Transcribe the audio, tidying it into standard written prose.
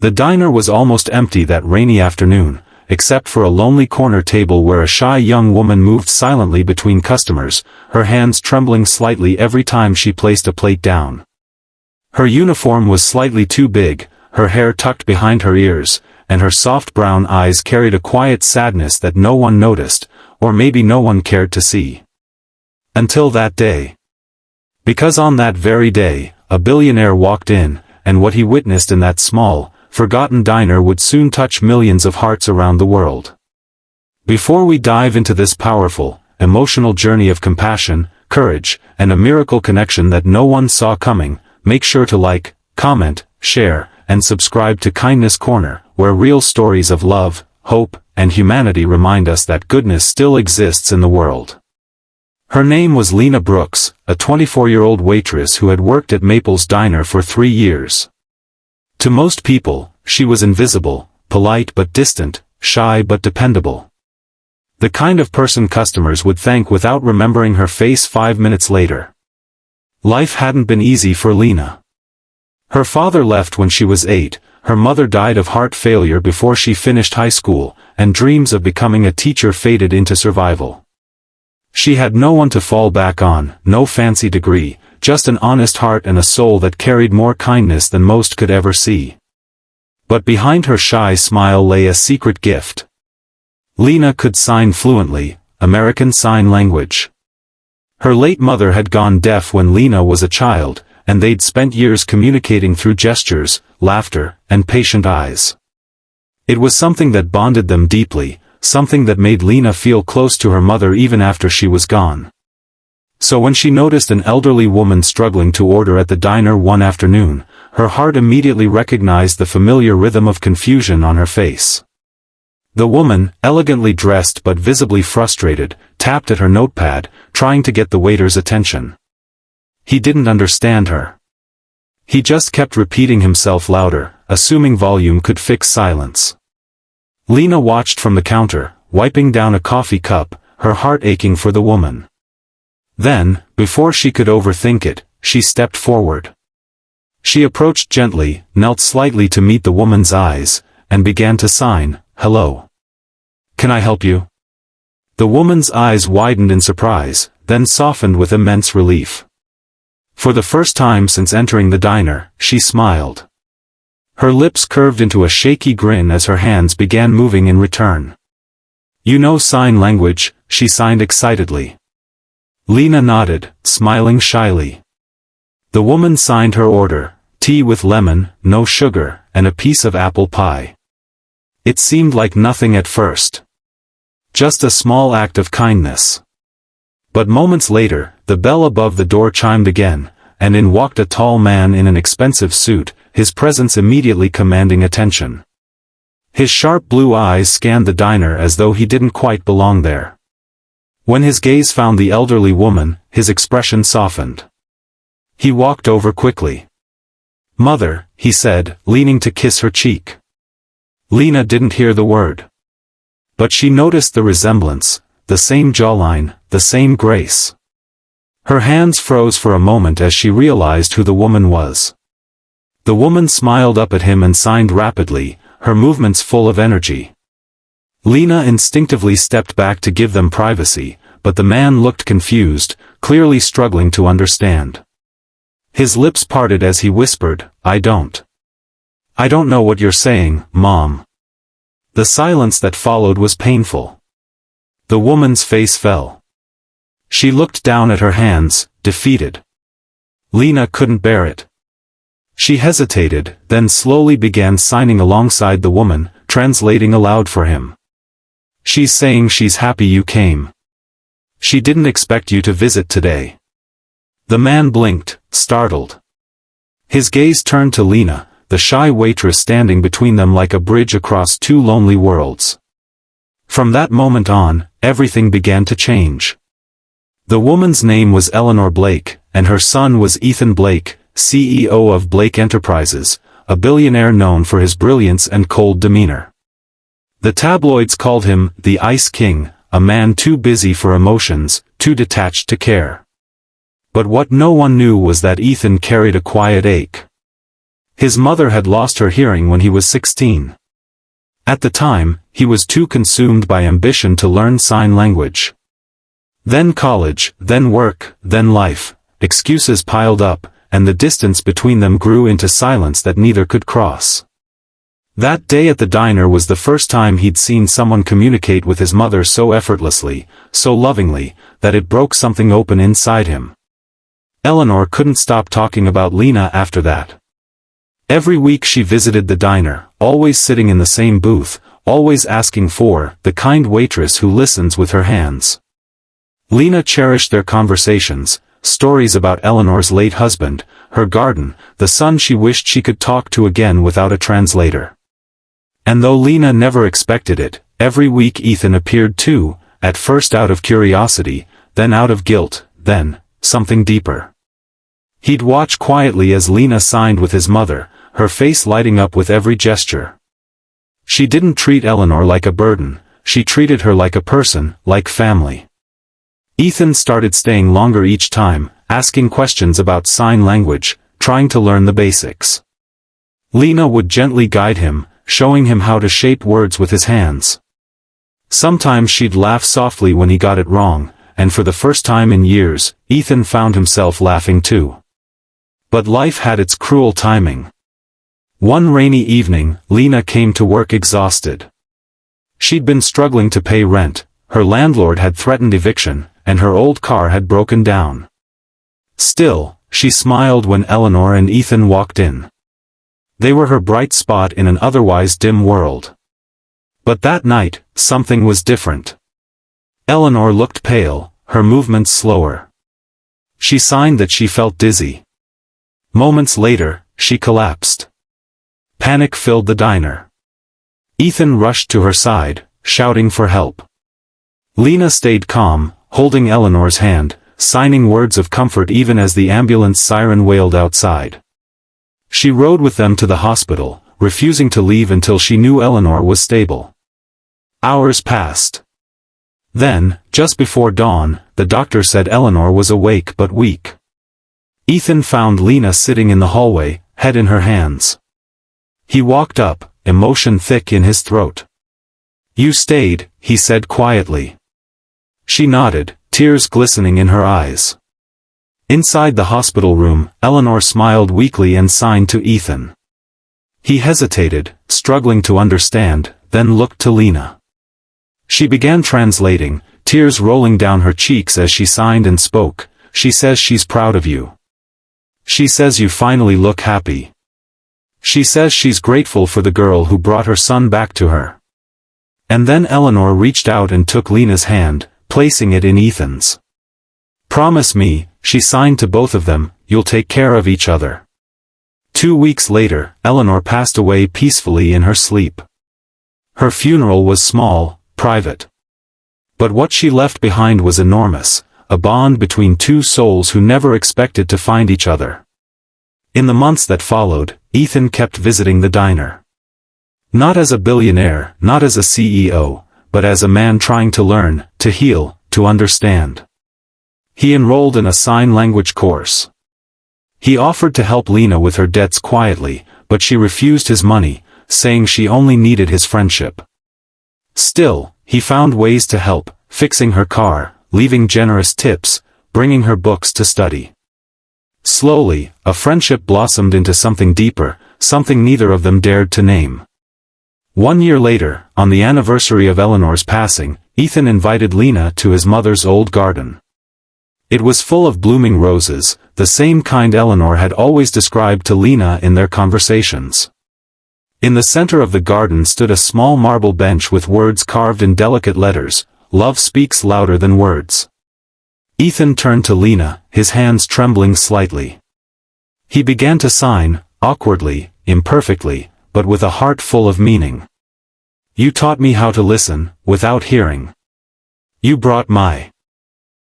The diner was almost empty that rainy afternoon, except for a lonely corner table where a shy young woman moved silently between customers, her hands trembling slightly every time she placed a plate down. Her uniform was slightly too big, her hair tucked behind her ears, and her soft brown eyes carried a quiet sadness that no one noticed, or maybe no one cared to see. Until that day. Because on that very day, a billionaire walked in, and what he witnessed in that small, forgotten diner would soon touch millions of hearts around the world. Before we dive into this powerful, emotional journey of compassion, courage, and a miracle connection that no one saw coming, make sure to like, comment, share, and subscribe to Kindness Corner, where real stories of love, hope, and humanity remind us that goodness still exists in the world. Her name was Lena Brooks, a 24-year-old waitress who had worked at Maple's Diner for 3 years. To most people, she was invisible, polite but distant, shy but dependable. The kind of person customers would thank without remembering her face 5 minutes later. Life hadn't been easy for Lena. Her father left when she was 8, her mother died of heart failure before she finished high school, and dreams of becoming a teacher faded into survival. She had no one to fall back on, no fancy degree, just an honest heart and a soul that carried more kindness than most could ever see. But behind her shy smile lay a secret gift. Lena could sign fluently, American Sign Language. Her late mother had gone deaf when Lena was a child, and they'd spent years communicating through gestures, laughter, and patient eyes. It was something that bonded them deeply, something that made Lena feel close to her mother even after she was gone. So when she noticed an elderly woman struggling to order at the diner one afternoon, her heart immediately recognized the familiar rhythm of confusion on her face. The woman, elegantly dressed but visibly frustrated, tapped at her notepad, trying to get the waiter's attention. He didn't understand her. He just kept repeating himself louder, assuming volume could fix silence. Lena watched from the counter, wiping down a coffee cup, her heart aching for the woman. Then, before she could overthink it, she stepped forward. She approached gently, knelt slightly to meet the woman's eyes, and began to sign, "Hello. Can I help you?" The woman's eyes widened in surprise, then softened with immense relief. For the first time since entering the diner, she smiled. Her lips curved into a shaky grin as her hands began moving in return. "You know sign language," she signed excitedly. Lena nodded, smiling shyly. The woman signed her order, tea with lemon, no sugar, and a piece of apple pie. It seemed like nothing at first. Just a small act of kindness. But moments later, the bell above the door chimed again, and in walked a tall man in an expensive suit, his presence immediately commanding attention. His sharp blue eyes scanned the diner as though he didn't quite belong there. When his gaze found the elderly woman, his expression softened. He walked over quickly. "Mother," he said, leaning to kiss her cheek. Lena didn't hear the word. But she noticed the resemblance, the same jawline, the same grace. Her hands froze for a moment as she realized who the woman was. The woman smiled up at him and signed rapidly, her movements full of energy. Lena instinctively stepped back to give them privacy, but the man looked confused, clearly struggling to understand. His lips parted as he whispered, I don't know what you're saying, Mom." The silence that followed was painful. The woman's face fell. She looked down at her hands, defeated. Lena couldn't bear it. She hesitated, then slowly began signing alongside the woman, translating aloud for him. "She's saying she's happy you came. She didn't expect you to visit today." The man blinked, startled. His gaze turned to Lena, the shy waitress standing between them like a bridge across two lonely worlds. From that moment on, everything began to change. The woman's name was Eleanor Blake, and her son was Ethan Blake, CEO of Blake Enterprises, a billionaire known for his brilliance and cold demeanor. The tabloids called him the Ice King, a man too busy for emotions, too detached to care. But what no one knew was that Ethan carried a quiet ache. His mother had lost her hearing when he was 16. At the time, he was too consumed by ambition to learn sign language. Then college, then work, then life, excuses piled up, and the distance between them grew into silence that neither could cross. That day at the diner was the first time he'd seen someone communicate with his mother so effortlessly, so lovingly, that it broke something open inside him. Eleanor couldn't stop talking about Lena after that. Every week she visited the diner, always sitting in the same booth, always asking for the kind waitress who listens with her hands. Lena cherished their conversations, stories about Eleanor's late husband, her garden, the son she wished she could talk to again without a translator. And though Lena never expected it, every week Ethan appeared too, at first out of curiosity, then out of guilt, then something deeper. He'd watch quietly as Lena signed with his mother, her face lighting up with every gesture. She didn't treat Eleanor like a burden, she treated her like a person, like family. Ethan started staying longer each time, asking questions about sign language, trying to learn the basics. Lena would gently guide him, showing him how to shape words with his hands. Sometimes she'd laugh softly when he got it wrong, and for the first time in years, Ethan found himself laughing too. But life had its cruel timing. One rainy evening, Lena came to work exhausted. She'd been struggling to pay rent, her landlord had threatened eviction, and her old car had broken down. Still, she smiled when Eleanor and Ethan walked in. They were her bright spot in an otherwise dim world. But that night, something was different. Eleanor looked pale, her movements slower. She signed that she felt dizzy. Moments later, she collapsed. Panic filled the diner. Ethan rushed to her side, shouting for help. Lena stayed calm, holding Eleanor's hand, signing words of comfort even as the ambulance siren wailed outside. She rode with them to the hospital, refusing to leave until she knew Eleanor was stable. Hours passed. Then, just before dawn, the doctor said Eleanor was awake but weak. Ethan found Lena sitting in the hallway, head in her hands. He walked up, emotion thick in his throat. "You stayed," he said quietly. She nodded, tears glistening in her eyes. Inside the hospital room, Eleanor smiled weakly and signed to Ethan. He hesitated, struggling to understand, then looked to Lena. She began translating, tears rolling down her cheeks as she signed and spoke. "She says she's proud of you. She says you finally look happy. She says she's grateful for the girl who brought her son back to her." And then Eleanor reached out and took Lena's hand, placing it in Ethan's. "Promise me," she signed to both of them, "you'll take care of each other." 2 weeks later, Eleanor passed away peacefully in her sleep. Her funeral was small, private. But what she left behind was enormous, a bond between two souls who never expected to find each other. In the months that followed, Ethan kept visiting the diner. Not as a billionaire, not as a CEO, but as a man trying to learn, to heal, to understand. He enrolled in a sign language course. He offered to help Lena with her debts quietly, but she refused his money, saying she only needed his friendship. Still, he found ways to help, fixing her car, leaving generous tips, bringing her books to study. Slowly, a friendship blossomed into something deeper, something neither of them dared to name. 1 year later, on the anniversary of Eleanor's passing, Ethan invited Lena to his mother's old garden. It was full of blooming roses, the same kind Eleanor had always described to Lena in their conversations. In the center of the garden stood a small marble bench with words carved in delicate letters, "Love speaks louder than words." Ethan turned to Lena, his hands trembling slightly. He began to sign, awkwardly, imperfectly, but with a heart full of meaning. "You taught me how to listen, without hearing. You brought my